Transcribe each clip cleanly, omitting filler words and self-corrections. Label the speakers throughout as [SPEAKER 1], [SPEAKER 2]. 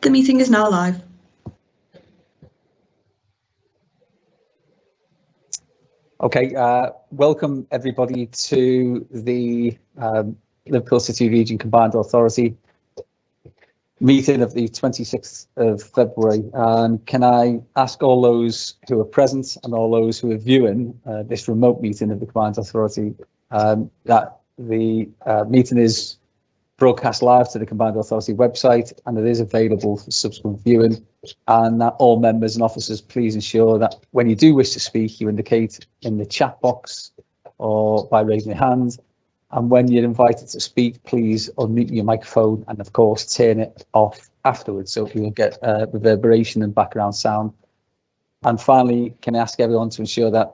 [SPEAKER 1] The meeting is now live.
[SPEAKER 2] Okay, welcome everybody to the Liverpool City Region Combined Authority meeting of the 26th of February. Can I ask all those who are present and all those who are viewing this remote meeting of the Combined Authority that the meeting is broadcast live to the Combined Authority website and it is available for subsequent viewing, and that all members and officers please ensure that when you do wish to speak you indicate in the chat box or by raising your hand, and when you're invited to speak please unmute your microphone and of course turn it off afterwards so we will get reverberation and background sound. And finally, can I ask everyone to ensure that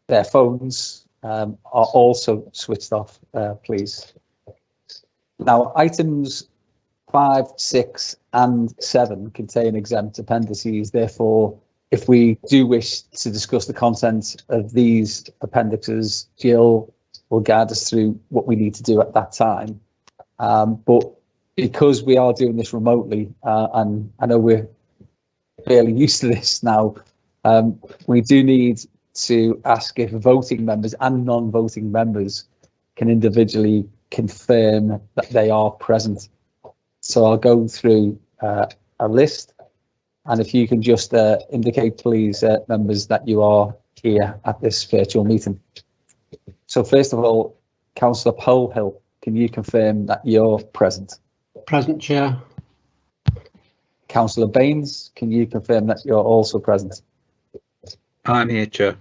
[SPEAKER 2] their phones are also switched off, please. Now, items 5, 6 and 7 contain exempt appendices. Therefore, if we do wish to discuss the content of these appendixes, Jill will guide us through what we need to do at that time. But because we are doing this remotely, and I know we're fairly used to this now, we do need to ask if voting members and non-voting members can individually confirm that they are present. So I'll go through a list, and if you can just indicate please members that you are here at this virtual meeting. So first of all, Councillor Polhill, can you confirm that you're present?
[SPEAKER 3] Present, Chair.
[SPEAKER 2] Councillor Baines, can you confirm that you're also present?
[SPEAKER 4] I'm here, Chair.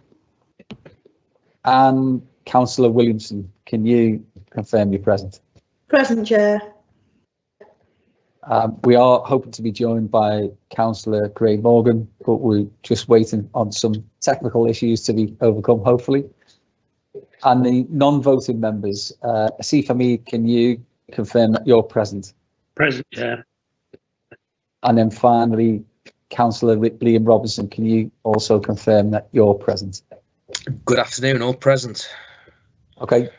[SPEAKER 2] And Councillor Williamson, can you confirm you're present?
[SPEAKER 1] Present, Chair.
[SPEAKER 2] We are hoping to be joined by Councillor Craig Morgan, but we're just waiting on some technical issues to be overcome, hopefully. And the non-voting members, Asif Hamid, can you confirm that you're present?
[SPEAKER 3] Present, Chair.
[SPEAKER 2] And then finally, Councillor Liam Robinson, can you also confirm that you're present?
[SPEAKER 4] Good afternoon, all present.
[SPEAKER 2] Okay,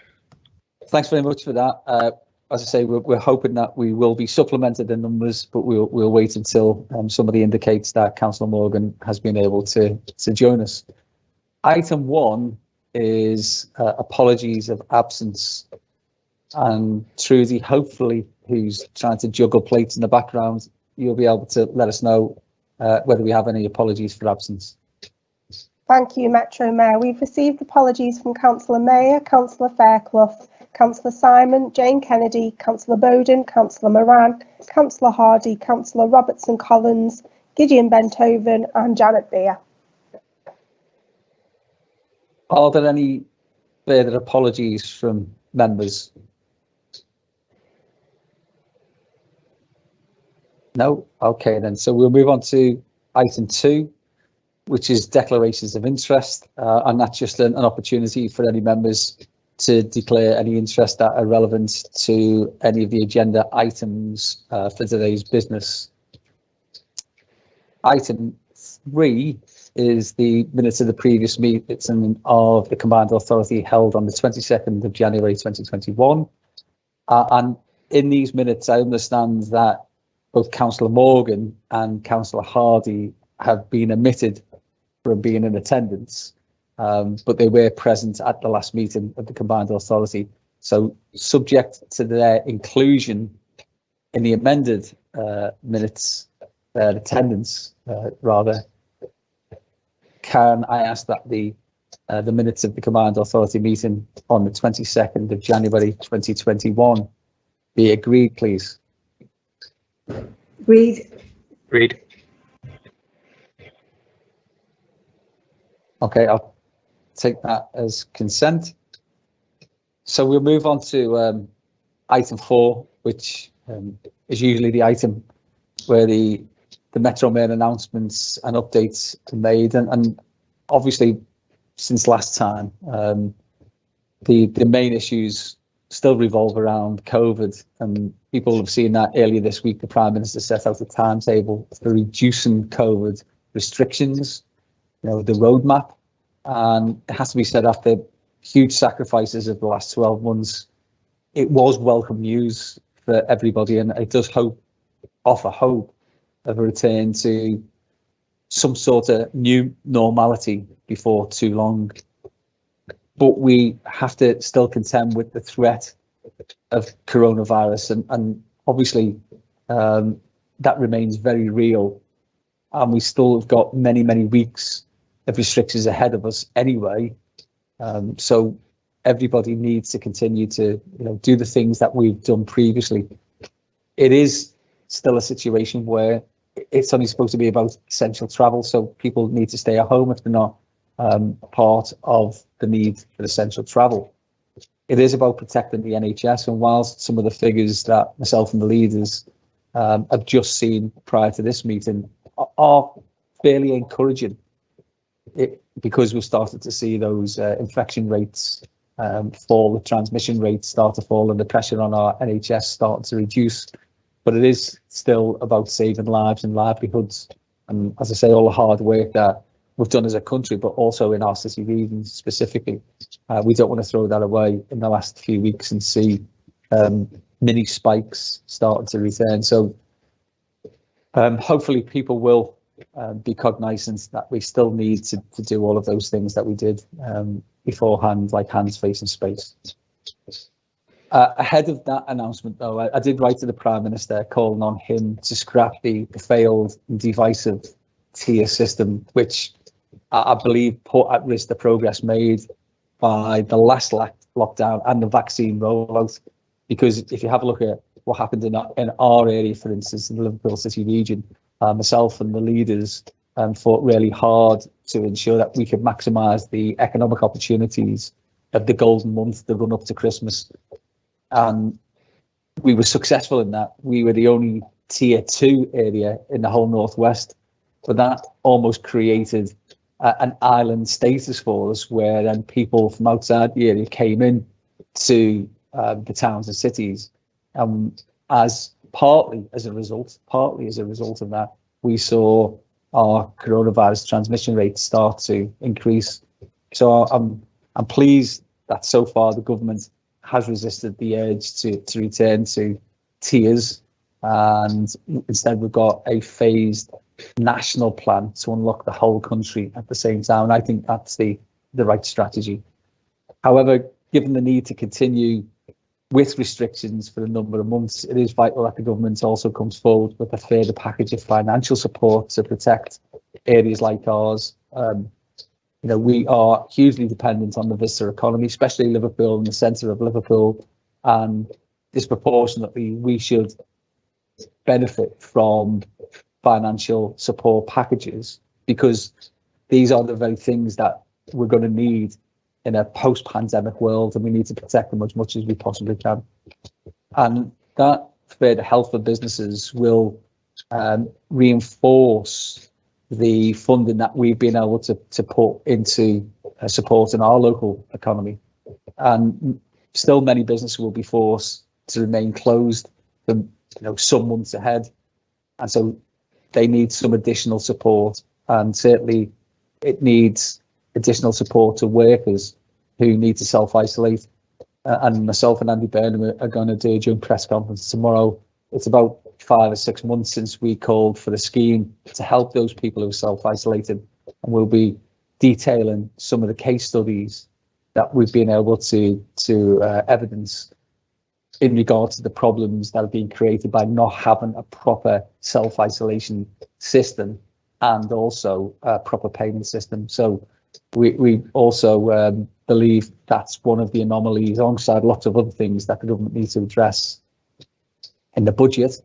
[SPEAKER 2] thanks very much for that. As I say, we're hoping that we will be supplemented in numbers, but we'll wait until somebody indicates that Councillor Morgan has been able to join us. Item 1 is apologies of absence, and Trudy, hopefully, who's trying to juggle plates in the background, you'll be able to let us know whether we have any apologies for absence.
[SPEAKER 5] Thank you, Metro Mayor. We've received apologies from Councillor Mayor, Councillor Fairclough, Councillor Simon, Jane Kennedy, Councillor Bowden, Councillor Moran, Councillor Hardy, Councillor Robertson Collins, Gideon Benthoven and Janette Beer.
[SPEAKER 2] Are there any further apologies from members? No? Okay then, so we'll move on to item 2, which is declarations of interest, and that's just an opportunity for any members to declare any interest that are relevant to any of the agenda items for today's business. Item 3 is the minutes of the previous meeting of the Combined Authority held on the 22nd of January 2021. And in these minutes, I understand that both Councillor Morgan and Councillor Hardy have been omitted from being in attendance, but they were present at the last meeting of the Combined Authority. So subject to their inclusion in the amended minutes, attendance rather, can I ask that the minutes of the Combined Authority meeting on the 22nd of January 2021 be agreed, please?
[SPEAKER 1] Agreed.
[SPEAKER 4] Agreed.
[SPEAKER 2] Okay, I'll take that as consent. So we'll move on to item 4, which is usually the item where the Metro Mayor announcements and updates are made, and obviously since last time the main issues still revolve around COVID, and people have seen that earlier this week the Prime Minister set out a timetable for reducing COVID restrictions, you know, the roadmap. And it has to be said, after huge sacrifices of the last 12 months, it was welcome news for everybody, and it does offer hope of a return to some sort of new normality before too long. But we have to still contend with the threat of coronavirus, and obviously that remains very real, and we still have got many weeks of restrictions ahead of us anyway. So everybody needs to continue to do the things that we've done previously. It is still a situation where it's only supposed to be about essential travel, so people need to stay at home if they're not part of the need for essential travel. It is about protecting the NHS, and whilst some of the figures that myself and the leaders have just seen prior to this meeting are fairly encouraging, because we've started to see those infection rates fall, the transmission rates start to fall, and the pressure on our NHS starting to reduce. But it is still about saving lives and livelihoods, and as I say, all the hard work that we've done as a country, but also in our city regions specifically. We don't want to throw that away in the last few weeks and see mini spikes starting to return. So hopefully people will be cognizant that we still need to do all of those things that we did beforehand, like hands, face and space. Ahead of that announcement, though, I did write to the Prime Minister calling on him to scrap the failed and divisive tier system, which I believe put at risk the progress made by the last lockdown and the vaccine rollout. Because if you have a look at what happened in our area, for instance, in the Liverpool City region, myself and the leaders fought really hard to ensure that we could maximise the economic opportunities of the golden month, the run up to Christmas. And we were successful in that. We were the only tier 2 area in the whole Northwest, but that almost created an island status for us, where then people from outside the area came in to the towns and cities. Partly as a result of that, we saw our coronavirus transmission rates start to increase. So I'm pleased that so far the government has resisted the urge to return to tiers, and instead we've got a phased national plan to unlock the whole country at the same time. I think that's the right strategy. However, given the need to continue with restrictions for a number of months, it is vital that the government also comes forward with a further package of financial support to protect areas like ours. We are hugely dependent on the visitor economy, especially Liverpool, in the centre of Liverpool, and disproportionately we should benefit from financial support packages, because these are the very things that we're going to need in a post-pandemic world, and we need to protect them as much as we possibly can. And that further health for businesses will reinforce the funding that we've been able to put into supporting our local economy. And still many businesses will be forced to remain closed for some months ahead, and so they need some additional support, and certainly it needs additional support to workers who need to self-isolate. And myself and Andy Burnham are going to do a joint press conference tomorrow. It's about 5 or 6 months since we called for the scheme to help those people who are self-isolated, and we'll be detailing some of the case studies that we've been able to evidence in regard to the problems that are being created by not having a proper self-isolation system and also a proper payment system. So we also believe that's one of the anomalies, alongside lots of other things that the government needs to address in the budget.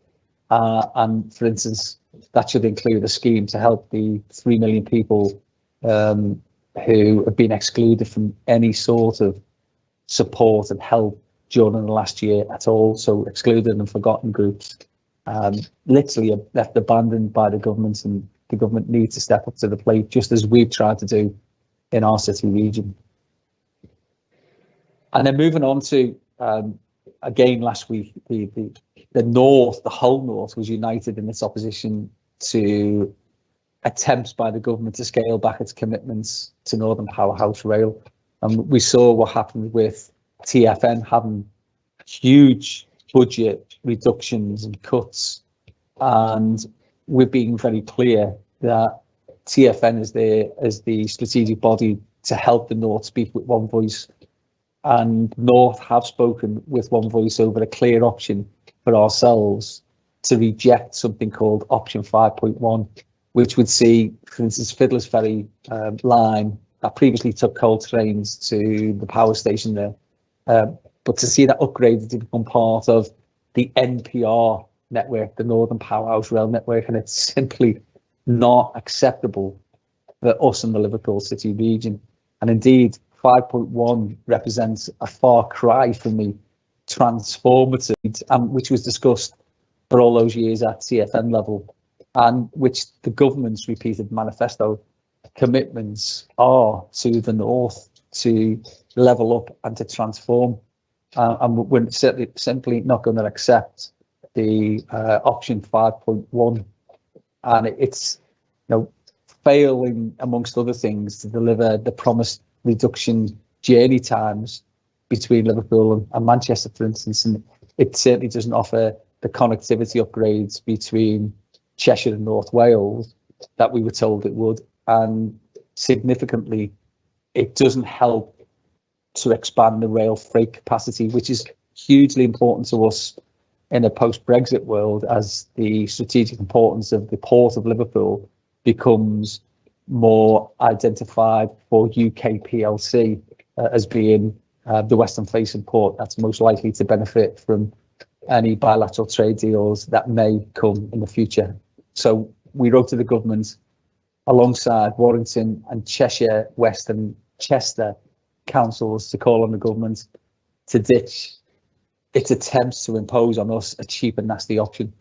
[SPEAKER 2] And for instance, that should include a scheme to help the 3 million people who have been excluded from any sort of support and help during the last year at all. So excluded and forgotten groups, literally left abandoned by the government, and the government needs to step up to the plate, just as we've tried to do in our city region. And then moving on to, again, last week, the North, the whole North was united in its opposition to attempts by the government to scale back its commitments to Northern Powerhouse Rail. And we saw what happened with TfN having huge budget reductions and cuts. And we're being very clear that TfN is there as the strategic body to help the North speak with one voice, and North have spoken with one voice over a clear option for ourselves to reject something called option 5.1, which would see, for instance, Fiddler's Ferry line that previously took coal trains to the power station there, but to see that upgraded to become part of the NPR network, the Northern Powerhouse Rail Network, and it's simply not acceptable for us in the Liverpool City region. And indeed, 5.1 represents a far cry from the transformative, which was discussed for all those years at TfN level, and which the government's repeated manifesto commitments are to the North to level up and to transform. And we're simply not going to accept the option 5.1, and it's, you know, failing amongst other things to deliver the promised reduction journey times between Liverpool and Manchester, for instance, and it certainly doesn't offer the connectivity upgrades between Cheshire and North Wales that we were told it would, and significantly it doesn't help to expand the rail freight capacity, which is hugely important to us in a post-Brexit world, as the strategic importance of the port of Liverpool becomes more identified for UK PLC as being the western facing port that's most likely to benefit from any bilateral trade deals that may come in the future. So we wrote to the government alongside Warrington and Cheshire West and Chester councils to call on the government to ditch its attempts to impose on us a cheap and nasty option.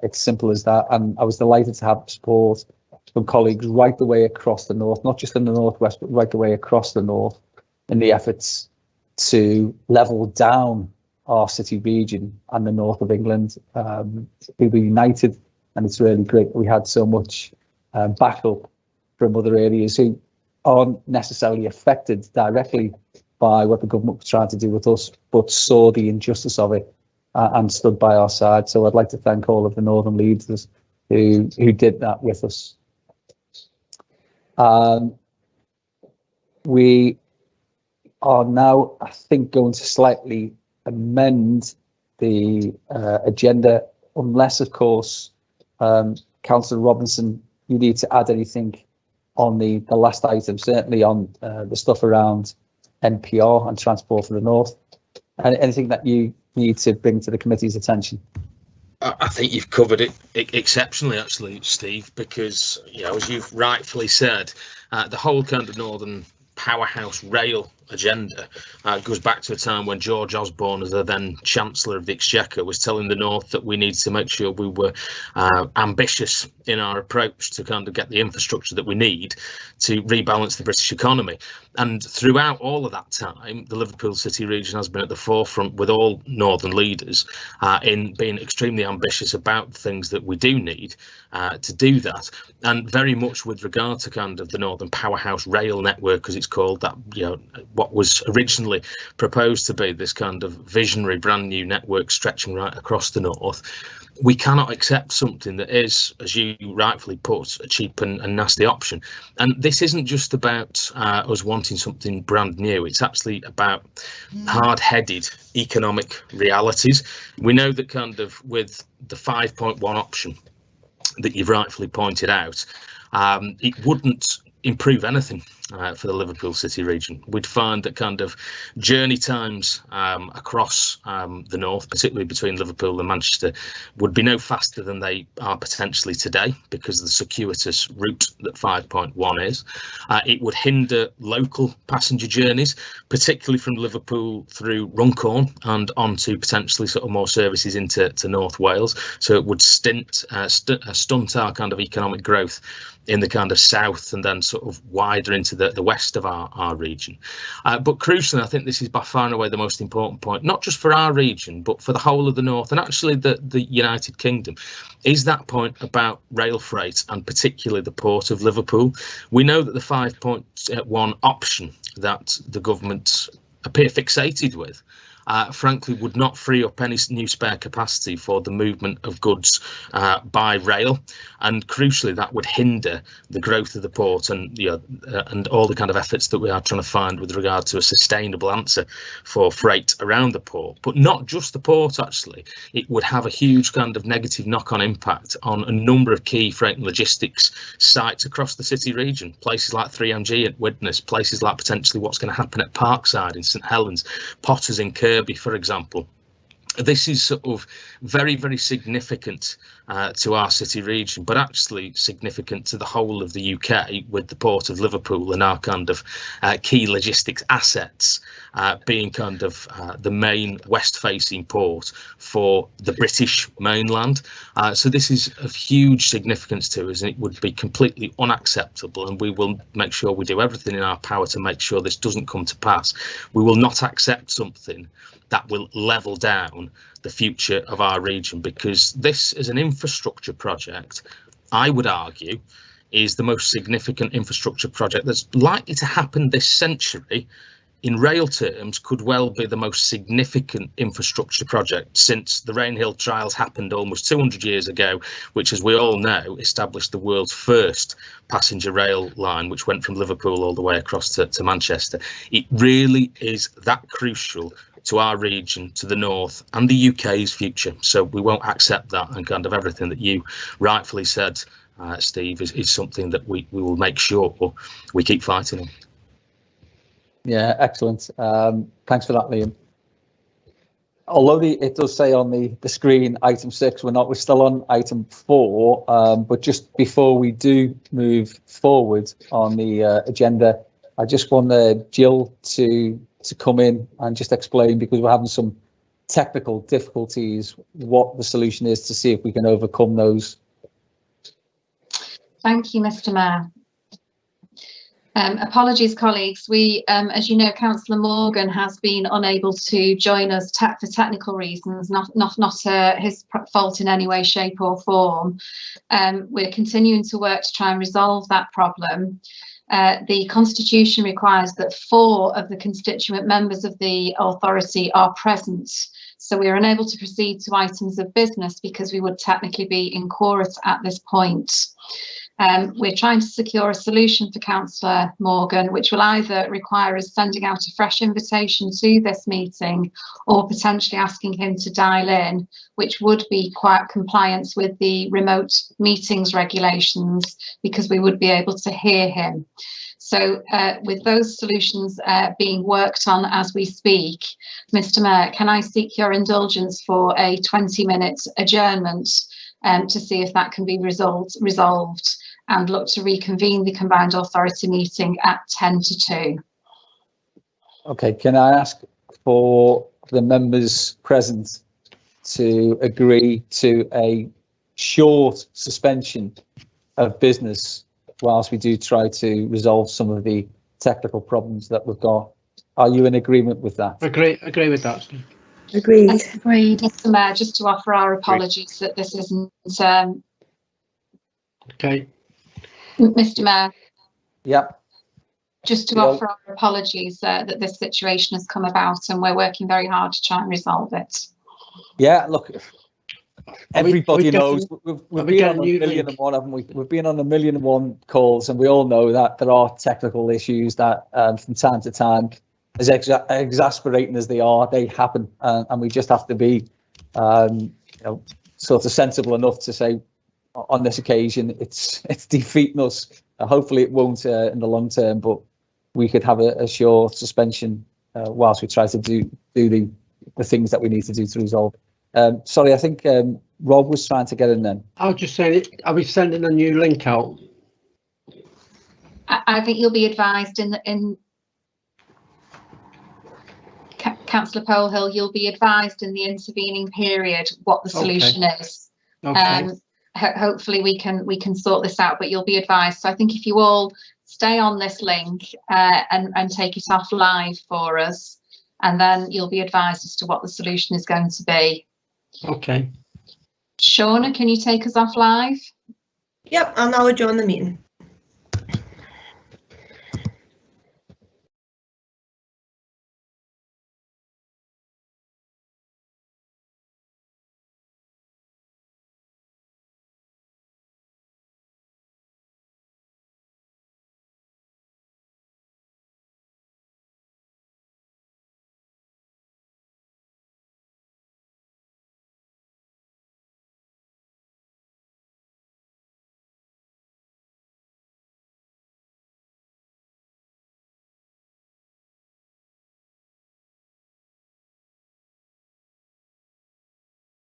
[SPEAKER 2] It's simple as that, and I was delighted to have support from colleagues right the way across the North, not just in the Northwest, but right the way across the North, in the efforts to level down our city region and the North of England. We were united, and it's really great that we had so much backup from other areas who aren't necessarily affected directly by what the government was trying to do with us, but saw the injustice of it and stood by our side. So I'd like to thank all of the Northern leaders who did that with us. We are now, I think, going to slightly amend the agenda, unless, of course, Councillor Robinson, you need to add anything on the last item, certainly on the stuff around NPR and Transport for the North. And anything that you need to bring to the committee's attention?
[SPEAKER 4] I think you've covered it exceptionally, actually, Steve, because, you know, as you've rightfully said, the whole kind of Northern Powerhouse Rail agenda goes back to a time when George Osborne, as the then Chancellor of the Exchequer, was telling the North that we needed to make sure we were ambitious in our approach to kind of get the infrastructure that we need to rebalance the British economy. And throughout all of that time, the Liverpool City region has been at the forefront with all Northern leaders in being extremely ambitious about the things that we do need to do that. And very much with regard to kind of the Northern Powerhouse Rail Network, as it's called, that, you know, what was originally proposed to be this kind of visionary brand new network stretching right across the North. We cannot accept something that is, as you rightfully put, a cheap and nasty option. And this isn't just about us wanting something brand new. It's actually about hard-headed economic realities. We know that kind of with the 5.1 option that you've rightfully pointed out, it wouldn't improve anything for the Liverpool City region. We'd find that kind of journey times across the North, particularly between Liverpool and Manchester, would be no faster than they are potentially today because of the circuitous route that 5.1 is. It would hinder local passenger journeys, particularly from Liverpool through Runcorn and onto potentially sort of more services into North Wales. So it would stunt our kind of economic growth in the kind of south and then sort of wider into the west of our region. But crucially, I think this is by far and away the most important point, not just for our region, but for the whole of the North and actually the United Kingdom, is that point about rail freight and particularly the port of Liverpool. We know that the 5.1 option that the government appear fixated with frankly would not free up any new spare capacity for the movement of goods by rail, and crucially that would hinder the growth of the port and and all the kind of efforts that we are trying to find with regard to a sustainable answer for freight around the port. But not just the port, actually, it would have a huge kind of negative knock-on impact on a number of key freight and logistics sites across the city region, places like 3MG at Widnes, places like potentially what's going to happen at Parkside in St Helens, Potters in Kirby, for example. This is sort of very, very significant to our city region, but actually significant to the whole of the UK, with the Port of Liverpool and our kind of key logistics assets being kind of the main west-facing port for the British mainland. So this is of huge significance to us, and it would be completely unacceptable, and we will make sure we do everything in our power to make sure this doesn't come to pass. We will not accept something that will level down the future of our region, because this is an infrastructure project, I would argue, is the most significant infrastructure project that's likely to happen this century. In rail terms, could well be the most significant infrastructure project since the Rainhill trials happened almost 200 years ago, which, as we all know, established the world's first passenger rail line, which went from Liverpool all the way across to Manchester. It really is that crucial to our region, to the north, and the UK's future. So we won't accept that, and kind of everything that you rightfully said, Steve, is something that we will make sure we keep fighting on.
[SPEAKER 2] Yeah, excellent. Thanks for that, Liam. Although it does say on the screen item 6, we're still on item 4. But just before we do move forward on the agenda, I just want Jill to come in and just explain, because we're having some technical difficulties, what the solution is to see if we can overcome those.
[SPEAKER 6] Thank you, Mr. Mayor. Apologies, colleagues. We, as you know, Councillor Morgan has been unable to join us for technical reasons, not his fault in any way, shape or form. We're continuing to work to try and resolve that problem. The Constitution requires that 4 of the constituent members of the authority are present. So we are unable to proceed to items of business because we would technically be in chorus at this point. We're trying to secure a solution for Councillor Morgan, which will either require us sending out a fresh invitation to this meeting or potentially asking him to dial in, which would be quite compliance with the remote meetings regulations, because we would be able to hear him. So with those solutions being worked on as we speak, Mr. Mayor, can I seek your indulgence for a 20-minute adjournment to see if that can be resolved and look to reconvene the Combined Authority meeting at 10 to 2.
[SPEAKER 2] Okay, can I ask for the members present to agree to a short suspension of business whilst we do try to resolve some of the technical problems that we've got? Are you in agreement with that?
[SPEAKER 3] Agree with that, Steve.
[SPEAKER 1] Agreed.
[SPEAKER 6] Agreed. Mr. Mayor, just to offer our apologies that this isn't.
[SPEAKER 3] Okay.
[SPEAKER 6] Mr. Mayor.
[SPEAKER 2] Yep.
[SPEAKER 6] Just to offer our apologies that this situation has come about, and we're working very hard to try and resolve it.
[SPEAKER 2] Yeah, look, everybody knows we've been on a million and one, haven't we? We've been on a million and one calls, and we all know that there are technical issues that from time to time, as exasperating as they are, they happen, and we just have to be sort of sensible enough to say, on this occasion, it's defeating us. Hopefully it won't in the long term, but we could have a short suspension whilst we try to do the things that we need to do to resolve. Sorry, I think Rob was trying to get in then.
[SPEAKER 3] I was just saying, are we sending a new link out?
[SPEAKER 6] I think you'll be advised in Councillor Polhill, you'll be advised in the intervening period what the solution is.
[SPEAKER 3] Okay.
[SPEAKER 6] Hopefully we can sort this out, but you'll be advised. So I think if you all stay on this link and take it off live for us, and then you'll be advised as to what the solution is going to be.
[SPEAKER 3] Okay.
[SPEAKER 6] Shauna, can you take us off live?
[SPEAKER 1] Yep, I'll now adjourn the meeting.